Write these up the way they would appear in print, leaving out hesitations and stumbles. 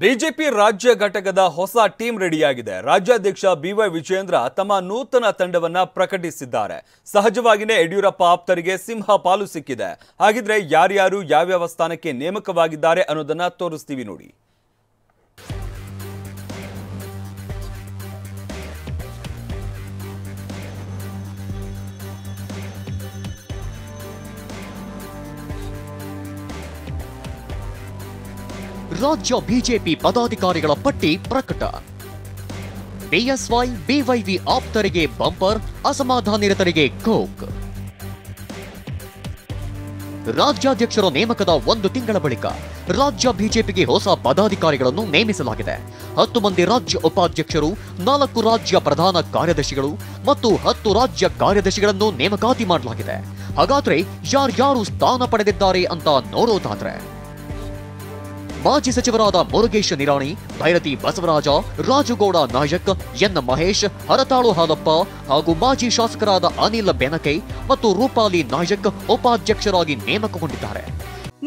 BJP ರಾಜ್ಯ ಘಟಕದ ಹೊಸ ಟೀಮ್ ರೆಡಿಯಾಗಿದೆ. ರಾಜ್ಯಾಧ್ಯಕ್ಷ ಬಿವೈ ವಿಜಯೇಂದ್ರ ತಮ್ಮ ನೂತನ ತಂಡವನ್ನ ಪ್ರಕಟಿಸಿದ್ದಾರೆ. ಸಹಜವಾಗಿಯೇ ಯಡಿಯೂರಪ್ಪ ಆಪ್ತರಿಗೆ ಸಿಂಹ ಪಾಲು ಸಿಕ್ಕಿದೆ. ಹಾಗಿದ್ರೆ ಯಾರ್ಯಾರು ಯಾವ್ಯಾವ ಸ್ಥಾನಕ್ಕೆ ನೇಮಕವಾಗಿದ್ದಾರೆ ಅನ್ನೋದನ್ನ ತೋರಿಸ್ತೀವಿ ನೋಡಿ. ರಾಜ್ಯ ಬಿಜೆಪಿ ಪದಾಧಿಕಾರಿಗಳ ಪಟ್ಟಿ ಪ್ರಕಟ. ಬಿಎಸ್ವೈ ಬಿವೈವಿ ಆಪ್ತರಿಗೆ ಬಂಪರ್, ಅಸಮಾಧಾನಿತರಿಗೆ ಕೋಕ್. ರಾಜ್ಯಾಧ್ಯಕ್ಷರ ನೇಮಕದ 1 ತಿಂಗಳ ಬಳಿಕ ರಾಜ್ಯ ಬಿಜೆಪಿಗೆ ಹೊಸ ಪದಾಧಿಕಾರಿಗಳನ್ನು ನೇಮಿಸಲಾಗಿದೆ. 10 ಮಂದಿ ರಾಜ್ಯ ಉಪಾಧ್ಯಕ್ಷರು, 4 ರಾಜ್ಯ ಪ್ರಧಾನ ಕಾರ್ಯದರ್ಶಿಗಳು ಮತ್ತು 10 ರಾಜ್ಯ ಕಾರ್ಯದರ್ಶಿಗಳನ್ನು ನೇಮಕಾತಿ ಮಾಡಲಾಗಿದೆ. ಹಾಗಾದ್ರೆ ಯಾರ್ಯಾರು ಸ್ಥಾನ ಪಡೆದಿದ್ದಾರೆ ಅಂತ ನೋಡೋದಾದ್ರೆ, ಮಾಜಿ ಸಚಿವರಾದ ಮುರುಗೇಶ್ ನಿರಾಣಿ, ಭೈರತಿ ಬಸವರಾಜ, ರಾಜುಗೌಡ ನಾಯಕ್, ಎನ್ ಮಹೇಶ್, ಹರತಾಳು ಹಾಲಪ್ಪ ಹಾಗೂ ಮಾಜಿ ಶಾಸಕರಾದ ಅನಿಲ್ ಬೆನಕೆ ಮತ್ತು ರೂಪಾಲಿ ನಾಯಕ್ ಉಪಾಧ್ಯಕ್ಷರಾಗಿ ನೇಮಕಗೊಂಡಿದ್ದಾರೆ.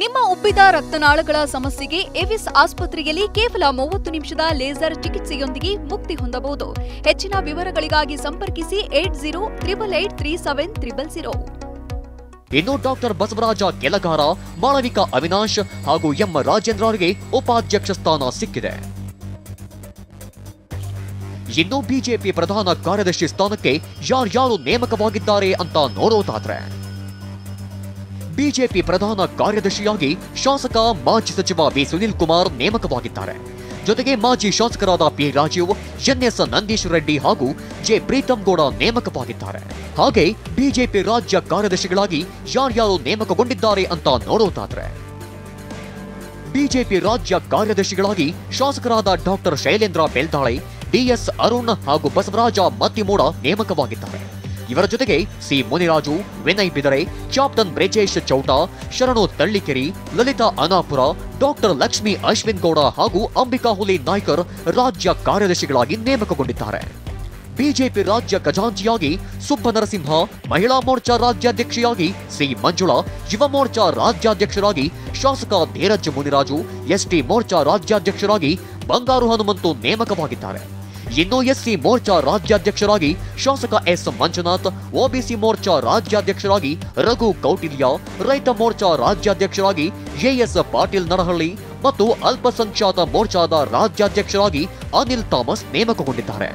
ನಿಮ್ಮ ಉಬ್ಬಿದ ರಕ್ತನಾಳಗಳ ಸಮಸ್ಯೆಗೆ ಎವಿಸ್ ಆಸ್ಪತ್ರೆಯಲ್ಲಿ ಕೇವಲ 30 ನಿಮಿಷದ ಲೇಸರ್ ಚಿಕಿತ್ಸೆಯೊಂದಿಗೆ ಮುಕ್ತಿ ಹೊಂದಬಹುದು. ಹೆಚ್ಚಿನ ವಿವರಗಳಿಗಾಗಿ ಸಂಪರ್ಕಿಸಿ 8088837000. ಇನ್ನು ಡಾಕ್ಟರ್ ಬಸವರಾಜ ಕೆಲಗಾರ, ಮಾಳವಿಕಾ ಅವಿನಾಶ್ ಹಾಗೂ ಎಂ ರಾಜೇಂದ್ರರಿಗೆ ಉಪಾಧ್ಯಕ್ಷ ಸ್ಥಾನ ಸಿಕ್ಕಿದೆ. ಇನ್ನು ಬಿಜೆಪಿ ಪ್ರಧಾನ ಕಾರ್ಯದರ್ಶಿ ಸ್ಥಾನಕ್ಕೆ ಯಾರ್ಯಾರು ನೇಮಕವಾಗಿದ್ದಾರೆ ಅಂತ ನೋಡೋದಾದ್ರೆ, ಬಿಜೆಪಿ ಪ್ರಧಾನ ಕಾರ್ಯದರ್ಶಿಯಾಗಿ ಶಾಸಕ ಮಾಜಿ ಸಚಿವ ಬಿ ಸುನೀಲ್ ಕುಮಾರ್ ನೇಮಕವಾಗಿದ್ದಾರೆ. ಜೊತೆಗೆ ಮಾಜಿ ಶಾಸಕರಾದ ಪಿ ರಾಜೀವ್, ಎನ್ಎಸ್ ನಂದೀಶ್ ರೆಡ್ಡಿ ಹಾಗೂ ಜೆ ಪ್ರೀತಂ ಗೌಡ ನೇಮಕವಾಗಿದ್ದಾರೆ. ಹಾಗೆ ಬಿಜೆಪಿ ರಾಜ್ಯ ಕಾರ್ಯದರ್ಶಿಗಳಾಗಿ ಯಾರ್ಯಾರು ನೇಮಕಗೊಂಡಿದ್ದಾರೆ ಅಂತ ನೋಡೋದಾದ್ರೆ, ಬಿಜೆಪಿ ರಾಜ್ಯ ಕಾರ್ಯದರ್ಶಿಗಳಾಗಿ ಶಾಸಕರಾದ ಡಾಕ್ಟರ್ ಶೈಲೇಂದ್ರ ಬೆಲ್ದಾಳೆ, ಡಿಎಸ್ ಅರುಣ್ ಹಾಗೂ ಬಸವರಾಜ ಮತ್ತಿಮೂಡ ನೇಮಕವಾಗಿದ್ದಾರೆ. ಇವರ ಜೊತೆಗೆ ಸಿ ಮುನಿರಾಜು, ವಿನಯ್ ಬಿದರೆ, ಕ್ಯಾಪ್ಟನ್ ಬ್ರಿಜೇಶ್ ಚೌಟಾ, ಶರಣು ತಳ್ಳಿಕೆರಿ, ಲಲಿತಾ ಅನಾಪುರ, ಡಾಕ್ಟರ್ ಲಕ್ಷ್ಮಿ ಅಶ್ವಿನ್ ಗೌಡ ಹಾಗೂ ಅಂಬಿಕಾ ಹುಲಿ ನಾಯ್ಕರ್ ರಾಜ್ಯ ಕಾರ್ಯದರ್ಶಿಗಳಾಗಿ ನೇಮಕಗೊಂಡಿದ್ದಾರೆ. ಬಿಜೆಪಿ ರಾಜ್ಯ ಖಜಾಂಚಿಯಾಗಿ ಸುಬ್ಬನರಸಿಂಹ, ಮಹಿಳಾ ಮೋರ್ಚಾ ರಾಜ್ಯಾಧ್ಯಕ್ಷೆಯಾಗಿ ಸಿ ಮಂಜುಳಾ, ಯುವ ಮೋರ್ಚಾ ರಾಜ್ಯಾಧ್ಯಕ್ಷರಾಗಿ ಶಾಸಕ ಧೀರಜ್ ಮುನಿರಾಜು, ಎಸ್ಟಿ ಮೋರ್ಚಾ ರಾಜ್ಯಾಧ್ಯಕ್ಷರಾಗಿ ಬಂಗಾರು ಹನುಮಂತು ನೇಮಕವಾಗಿದ್ದಾರೆ. ಇನ್ನು ಎಸ್ಸಿ ಮೋರ್ಚಾ ರಾಜ್ಯಾಧ್ಯಕ್ಷರಾಗಿ ಶಾಸಕ ಎಸ್ ಮಂಜುನಾಥ್, ಒಬಿಸಿ ಮೋರ್ಚಾ ರಾಜ್ಯಾಧ್ಯಕ್ಷರಾಗಿ ರಘು ಕೌಟಿಲ್ಯ, ರೈತ ಮೋರ್ಚಾ ರಾಜ್ಯಾಧ್ಯಕ್ಷರಾಗಿ ಎಎಸ್ ಪಾಟೀಲ್ ನರಹಳ್ಳಿ ಮತ್ತು ಅಲ್ಪಸಂಖ್ಯಾತ ಮೋರ್ಚಾದ ರಾಜ್ಯಾಧ್ಯಕ್ಷರಾಗಿ ಅನಿಲ್ ಥಾಮಸ್ ನೇಮಕಗೊಂಡಿದ್ದಾರೆ.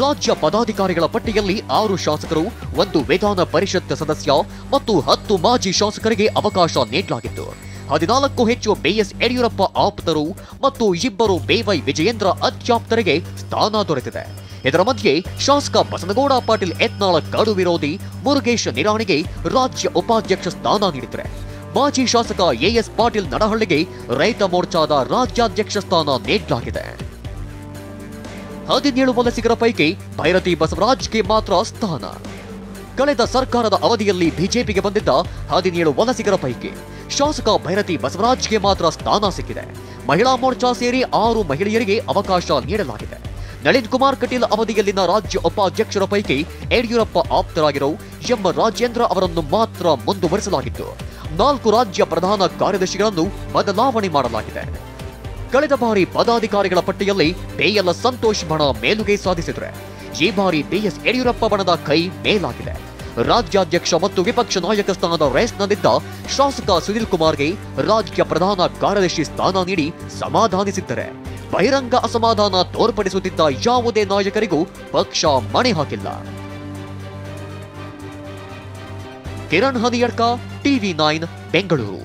ರಾಜ್ಯ ಪದಾಧಿಕಾರಿಗಳ ಪಟ್ಟಿಯಲ್ಲಿ 6 ಶಾಸಕರು, 1 ವಿಧಾನ ಪರಿಷತ್ ಸದಸ್ಯ ಮತ್ತು 10 ಮಾಜಿ ಶಾಸಕರಿಗೆ ಅವಕಾಶ ನೀಡಲಾಗಿತ್ತು. 14 ಹೆಚ್ಚು ಬಿಎಸ್ ಯಡಿಯೂರಪ್ಪ ಆಪ್ತರು ಮತ್ತು 2 ಬಿವೈ ವಿಜಯೇಂದ್ರ ಅತ್ಯಾಪ್ತರಿಗೆ ಸ್ಥಾನ ದೊರೆತಿದೆ. ಇದರ ಮಧ್ಯೆ ಶಾಸಕ ಬಸನಗೌಡ ಪಾಟೀಲ್ ಯತ್ನಾಳ ಕಡು ವಿರೋಧಿ ಮುರುಗೇಶ್ ನಿರಾಣಿಗೆ ರಾಜ್ಯ ಉಪಾಧ್ಯಕ್ಷ ಸ್ಥಾನ ನೀಡಿದ್ದಾರೆ. ಮಾಜಿ ಶಾಸಕ ಎಎಸ್ ಪಾಟೀಲ್ ನಡಹಳ್ಳಿಗೆ ರೈತ ಮೋರ್ಚಾದ ರಾಜ್ಯಾಧ್ಯಕ್ಷ ಸ್ಥಾನ ನೀಡಲಾಗಿದೆ. 17 ವಲಸಿಗರ ಪೈಕಿ ಭೈರತಿ ಬಸವರಾಜ್ಗೆ ಮಾತ್ರ ಸ್ಥಾನ. ಕಳೆದ ಸರ್ಕಾರದ ಅವಧಿಯಲ್ಲಿ ಬಿಜೆಪಿಗೆ ಬಂದಿದ್ದ 17 ವಲಸಿಗರ ಪೈಕಿ ಶಾಸಕ ಭೈರತಿ ಬಸವರಾಜ್ಗೆ ಮಾತ್ರ ಸ್ಥಾನ ಸಿಕ್ಕಿದೆ. ಮಹಿಳಾ ಮೋರ್ಚಾ ಸೇರಿ 6 ಮಹಿಳೆಯರಿಗೆ ಅವಕಾಶ ನೀಡಲಾಗಿದೆ. ನಳಿನ್ ಕುಮಾರ್ ಕಟೀಲ್ ಅವಧಿಯಲ್ಲಿನ ರಾಜ್ಯ ಉಪಾಧ್ಯಕ್ಷರ ಪೈಕಿ ಯಡಿಯೂರಪ್ಪ ಆಪ್ತರಾಗಿರೋ ಎಂ ರಾಜೇಂದ್ರ ಅವರನ್ನು ಮಾತ್ರ ಮುಂದುವರಿಸಲಾಗಿತ್ತು. 4 ರಾಜ್ಯ ಪ್ರಧಾನ ಕಾರ್ಯದರ್ಶಿಗಳನ್ನು ಬದಲಾವಣೆ ಮಾಡಲಾಗಿದೆ. ಕಳೆದ ಬಾರಿ ಪದಾಧಿಕಾರಿಗಳ ಪಟ್ಟಿಯಲ್ಲಿ ಬಿಎಲ್ ಸಂತೋಷ್ ಬಣ ಮೇಲುಗೈ ಸಾಧಿಸಿದರೆ, ಈ ಬಾರಿ ಬಿಎಸ್ ಯಡಿಯೂರಪ್ಪ ಬಣದ ಕೈ ಮೇಲಾಗಿದೆ. ರಾಜ್ಯಾಧ್ಯಕ್ಷ ಮತ್ತು ವಿಪಕ್ಷ ನಾಯಕ ಸ್ಥಾನದ ರೇಸ್ನಲ್ಲಿದ್ದ ಶಾಸಕ ಸುನೀಲ್ ಕುಮಾರ್ಗೆ ರಾಜ್ಯ ಪ್ರಧಾನ ಕಾರ್ಯದರ್ಶಿ ಸ್ಥಾನ ನೀಡಿ ಸಮಾಧಾನಿಸಿದ್ದರೆ, ಬಹಿರಂಗ ಅಸಮಾಧಾನ ತೋರ್ಪಡಿಸುತ್ತಿದ್ದ ಯಾವುದೇ ನಾಯಕರಿಗೂ ಪಕ್ಷ ಮಣೆ ಹಾಕಿಲ್ಲ. ಕಿರಣ್ ಹನಿಯಡ್ಕ, ಟಿವಿ9 ಬೆಂಗಳೂರು.